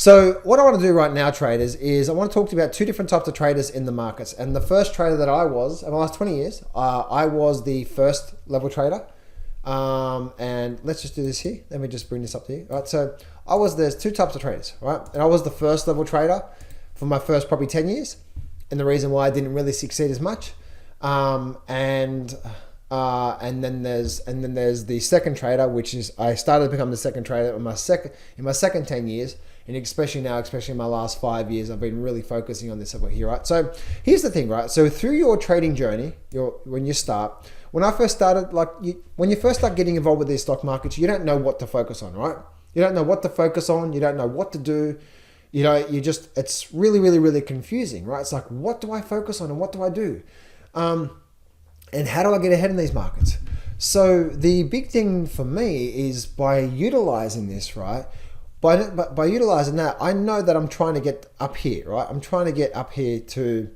So what I want to do right now, traders, is I want to talk to you about two different types of traders in the markets. And the first trader that I was in the last 20 years, I was the first level trader. And let's just do this here. Let me just bring this up to you. All right, so there's two types of traders, right? And I was the first level trader for my first probably 10 years. And the reason why I didn't really succeed as much. And then there's the second trader, which is I started to become the second trader in my second 10 years. And especially now, especially in my last 5 years, I've been really focusing on this over here, right? So here's the thing, right? So through your trading journey, when you start, when I first started, when you first start getting involved with these stock markets, you don't know what to focus on, right? You don't know what to focus on. You don't know what to do. You know, it's really, really, really confusing, right? It's like, what do I focus on and what do I do? And how do I get ahead in these markets? So the big thing for me is by utilizing this, right? By utilizing that, I know that I'm trying to get up here, right? I'm trying to get up here to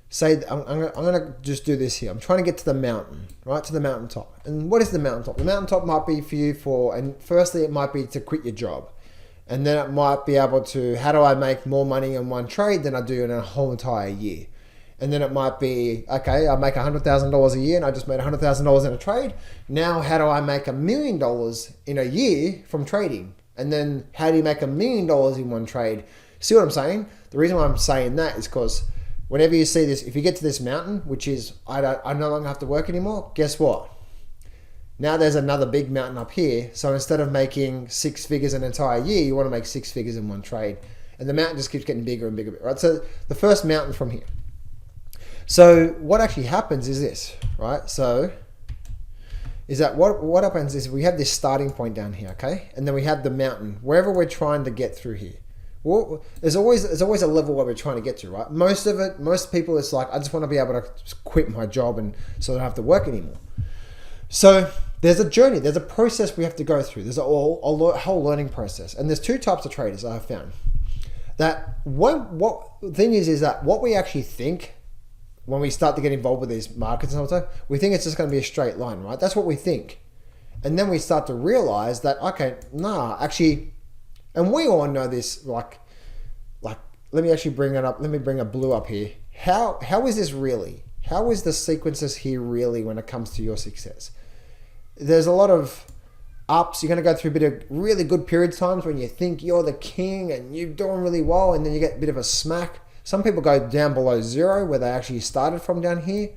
say, I'm going to just do this here. I'm trying to get to the mountain, right? To the mountaintop. And what is the mountaintop? The mountaintop might be for you and firstly, it might be to quit your job. And then it might be able to, how do I make more money in one trade than I do in a whole entire year? And then it might be, okay, I make $100,000 a year and I just made $100,000 in a trade. Now, how do I make $1 million in a year from trading? And then how do you make $1 million in one trade? See what I'm saying? The reason why I'm saying that is because whenever you see this, if you get to this mountain, which is I no longer have to work anymore, guess what? Now there's another big mountain up here. So instead of making 6 figures an entire year, you want to make 6 figures in one trade. And the mountain just keeps getting bigger and bigger, right? So the first mountain from here. So what actually happens is this, right? So is that what happens is we have this starting point down here, okay? And then we have the mountain, wherever we're trying to get through here. Well, there's always a level where we're trying to get to, right? Most people, it's like, I just want to be able to quit my job and so I don't have to work anymore. So there's a journey, there's a process we have to go through. There's a whole learning process. And there's two types of traders I have found. That what thing is that what we actually think when we start to get involved with these markets and all that, we think it's just going to be a straight line, right? That's what we think. And then we start to realize that, okay, nah, actually, and we all know this, like, let me actually bring it up. Let me bring a blue up here. How is this really? How is the sequences here really when it comes to your success? There's a lot of ups. You're going to go through a bit of really good period times when you think you're the king and you're doing really well, and then you get a bit of a smack. Some people go down below zero where they actually started from down here,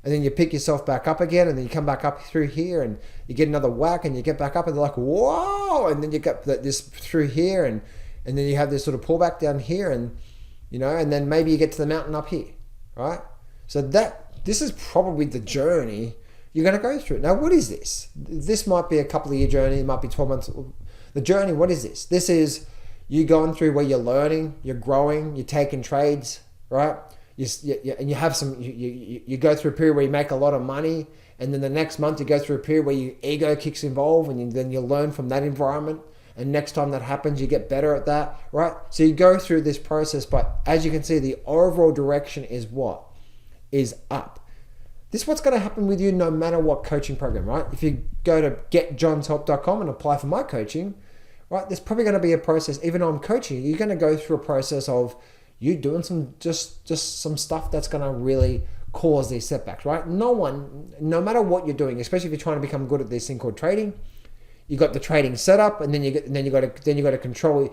and then you pick yourself back up again, and then you come back up through here and you get another whack and you get back up and they're like, whoa, and then you get this through here and then you have this sort of pullback down here, and you know, and then maybe you get to the mountain up here, right? So this is probably the journey you're going to go through. Now, what is this? This might be a couple of year journey, it might be 12 months. The journey, what is this? This is you going through where you're learning, you're growing, you're taking trades, right? And you have some, you go through a period where you make a lot of money, and then the next month you go through a period where your ego kicks involved, and then you learn from that environment. And next time that happens, you get better at that, right? So you go through this process, but as you can see, the overall direction is what? Is up. This is what's going to happen with you no matter what coaching program, right? If you go to getjohnshelp.com and apply for my coaching, right, there's probably going to be a process. Even though I'm coaching you, you're going to go through a process of you doing some just some stuff that's going to really cause these setbacks, right? No matter what you're doing, especially if you're trying to become good at this thing called trading, you got the trading setup, and then you got to control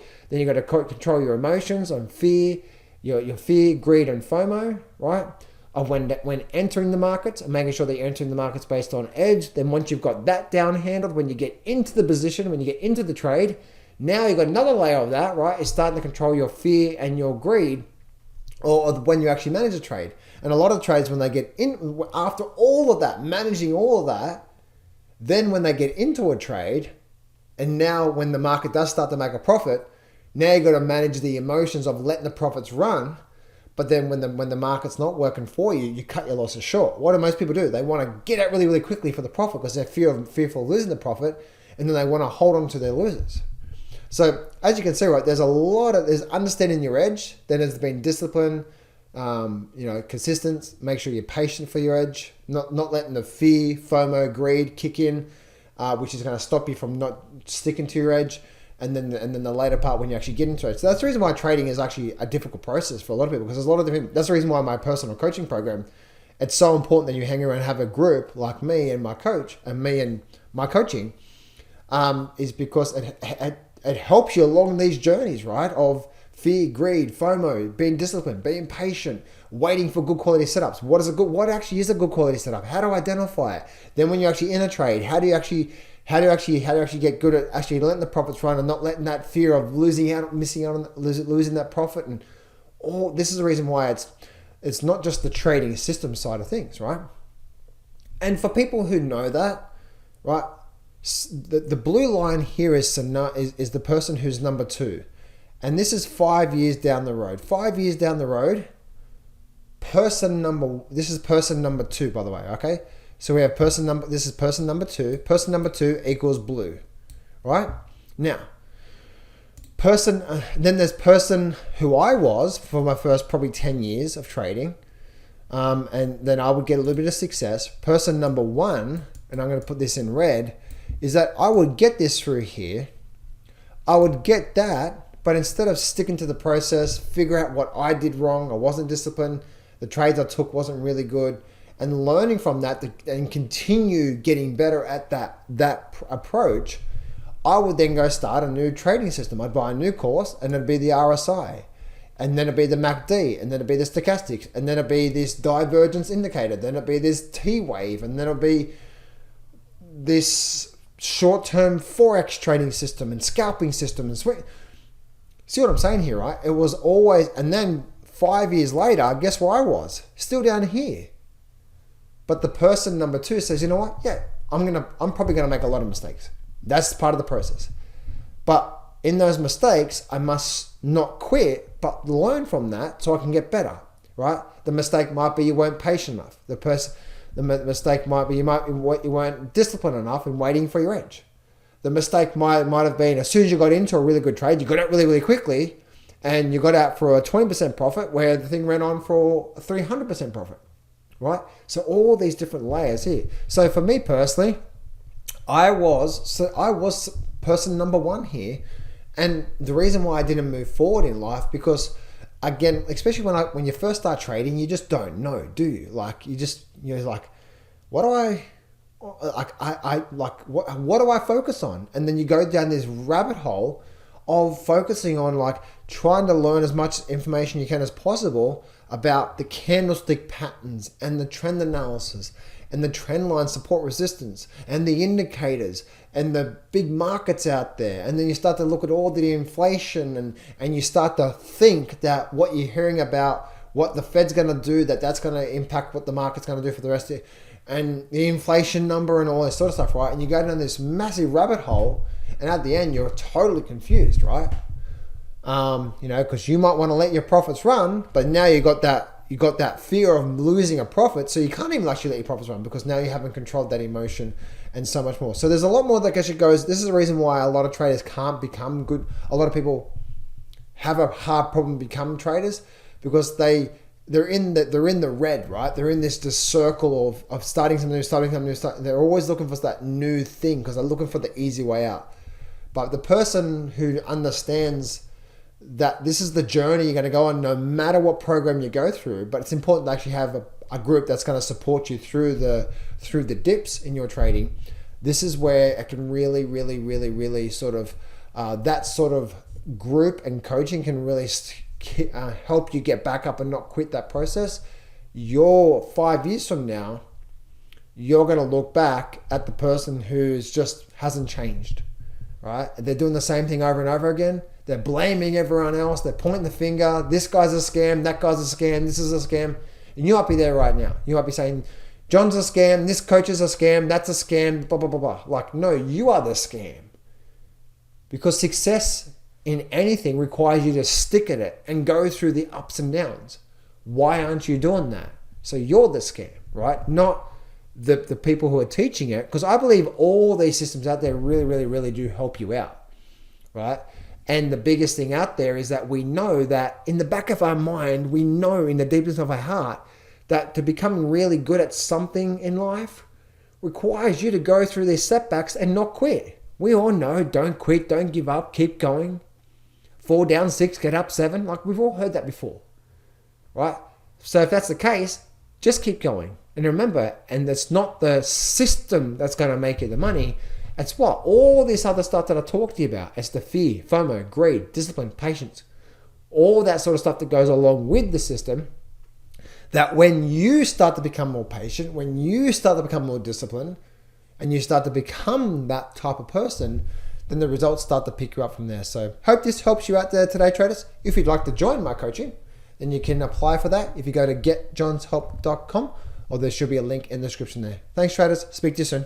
your emotions on fear, your fear, greed, and FOMO, right? Of when entering the markets and making sure that you're entering the markets based on edge. Then once you've got that down handled, when you get into the position, when you get into the trade, now you've got another layer of that, right? It's starting to control your fear and your greed, or when you actually manage a trade. And a lot of trades, when they get in, after all of that, managing all of that, then when they get into a trade, and now when the market does start to make a profit, now you've got to manage the emotions of letting the profits run. But then when the market's not working for you, you cut your losses short. What do most people do? They want to get out really, really quickly for the profit because they're fearful of losing the profit, and then they want to hold on to their losers. So as you can see, right, there's understanding your edge, then there's been discipline, consistent, make sure you're patient for your edge, not letting the fear, FOMO, greed kick in, which is going to stop you from not sticking to your edge. and then the later part when you actually get into it. So that's the reason why trading is actually a difficult process for a lot of people, because there's a lot of different. That's the reason why my personal coaching program, it's so important that you hang around and have a group like me and my coach and me and my coaching, is because it helps you along these journeys, right? Of fear, greed, FOMO, being disciplined, being patient, waiting for good quality setups. What actually is a good quality setup? How to identify it? Then when you're actually in a trade, how do you actually get good at actually letting the profits run and not letting that fear of losing out, missing out on losing that profit? And all this is the reason why it's not just the trading system side of things, right? And for people who know that, right, the blue line here is the person who's number 2. And this is 5 years down the road. 5 years down the road, this is person number 2, by the way, okay? So we have this is person number 2. Person number 2 equals blue, right? Now, then there's person who I was for my first probably 10 years of trading. And then I would get a little bit of success. Person number 1, and I'm going to put this in red, is that I would get this through here. I would get that, but instead of sticking to the process, figure out what I did wrong, I wasn't disciplined, the trades I took wasn't really good, and learning from that and continue getting better at that approach, I would then go start a new trading system. I'd buy a new course, and it'd be the RSI, and then it'd be the MACD, and then it'd be the stochastics, and then it'd be this divergence indicator, then it'd be this T-wave, and then it'd be this short-term Forex trading system and scalping system and swing. See what I'm saying here, right? It was always, and then 5 years later, guess where I was? Still down here. But the person number 2 says, you know what? Yeah, I'm probably gonna make a lot of mistakes. That's part of the process. But in those mistakes, I must not quit, but learn from that so I can get better, right? The mistake might be you weren't patient enough. The mistake might be you weren't disciplined enough in waiting for your edge. The mistake might have been as soon as you got into a really good trade, you got out really, really quickly, and you got out for a 20% profit where the thing ran on for a 300% profit, right? So all these different layers here. So for me personally, I was person number 1 here, and the reason why I didn't move forward in life, because again, especially when you first start trading, you just don't know, do you? Like you're like, what do I focus on? And then you go down this rabbit hole of focusing on like trying to learn as much information you can as possible about the candlestick patterns and the trend analysis and the trend line support resistance and the indicators and the big markets out there. And then you start to look at all the inflation and you start to think that what you're hearing about what the Fed's going to do, that's going to impact what the market's going to do for the rest of it, and the inflation number and all this sort of stuff, right? And you go down this massive rabbit hole, and at the end, you're totally confused, right? Because you might want to let your profits run, but now you got that fear of losing a profit, so you can't even actually let your profits run because now you haven't controlled that emotion and so much more. So there's a lot more that actually goes. This is the reason why a lot of traders can't become good. A lot of people have a hard problem becoming traders because they're in the red, right? They're in this circle of starting something new, they're always looking for that new thing because they're looking for the easy way out. But the person who understands that this is the journey you're going to go on no matter what program you go through, but it's important to actually have a group that's going to support you through the dips in your trading. This is where it can really, really, really, really sort of that sort of group and coaching can really help you get back up and not quit that process. You're 5 years from now, you're going to look back at the person who's just hasn't changed, right? They're doing the same thing over and over again. They're blaming everyone else. They're pointing the finger. This guy's a scam. That guy's a scam. This is a scam. And you might be there right now. You might be saying, John's a scam. This coach is a scam. That's a scam. Blah, blah, blah, blah. Like, no, you are the scam. Because success in anything requires you to stick at it and go through the ups and downs. Why aren't you doing that? So you're the scam, right? Not the people who are teaching it. Because I believe all these systems out there really, really, really do help you out, right? And the biggest thing out there is that we know that in the back of our mind, we know in the deepest of our heart that to become really good at something in life requires you to go through these setbacks and not quit. We all know, don't quit, don't give up, keep going. Fall down 6, get up 7. Like, we've all heard that before, right? So if that's the case, just keep going. And remember, and it's not the system that's going to make you the money. It's what? All this other stuff that I talked to you about. It's the fear, FOMO, greed, discipline, patience. All that sort of stuff that goes along with the system. That when you start to become more patient, when you start to become more disciplined, and you start to become that type of person, then the results start to pick you up from there. So hope this helps you out there today, traders. If you'd like to join my coaching, then you can apply for that if you go to getjohnshelp.com, or there should be a link in the description there. Thanks, traders. Speak to you soon.